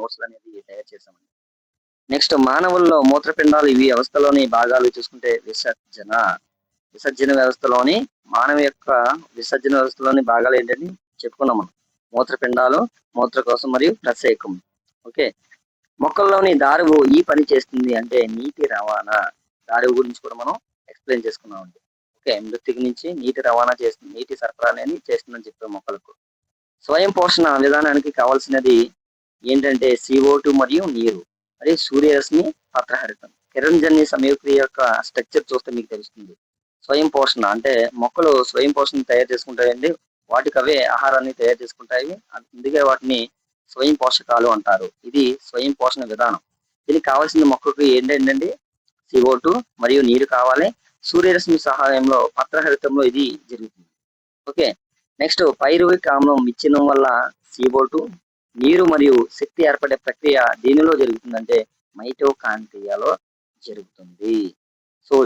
Notes అనేది తయారు చేసామండి. నెక్స్ట్ మానవుల్లో మూత్రపిండాలు ఇవి వ్యవస్థలోని భాగాలు చూసుకుంటే విసర్జన వ్యవస్థలోని మానవ యొక్క విసర్జన వ్యవస్థలోని భాగాలు ఏంటని చెప్పుకున్నాం మనం. మూత్రపిండాలు, మూత్రకోశం మరియు ప్రత్సేకం. ఓకే, మొక్కల్లోని దారువు ఈ పని చేస్తుంది అంటే నీటి రవాణా. దారువు గురించి కూడా మనం ఎక్స్ప్లెయిన్ చేసుకున్నామండి. ఓకే, మృతికి నుంచి నీటి రవాణా చేస్తుంది, నీటి సరఫరా అనేది చేస్తుందని చెప్పాం మొక్కలకు. స్వయం పోషణ విధానానికి కావాల్సినది ఏంటంటే CO2 మరియు నీరు మరియు సూర్యరశ్మి, పత్రహరితం. కిరణజన్య సంయుక్త యొక్క స్ట్రక్చర్ చూస్తే మీకు తెలుస్తుంది. స్వయం పోషణ అంటే మొక్కలు స్వయం పోషణ తయారు చేసుకుంటాయండి, వాటికి అవే ఆహారాన్ని తయారు చేసుకుంటాయి. అందుకే వాటిని స్వయం పోషకాలు అంటారు. ఇది స్వయం పోషణ విధానం. దీనికి కావాల్సిన మొక్కకు ఏంటంటే CO2 మరియు నీరు కావాలి. సూర్యరశ్మి సహాయంలో పత్రహరితంలో ఇది జరుగుతుంది. ఓకే, నెక్స్ట్ పైరువిక్ ఆమ్లం ఇచ్చడం వల్ల CO2, నీరు మరియు శక్తి ఏర్పడే ప్రక్రియ దీనిలో జరుగుతుందంటే మైటోకాండ్రియాలో జరుగుతుంది.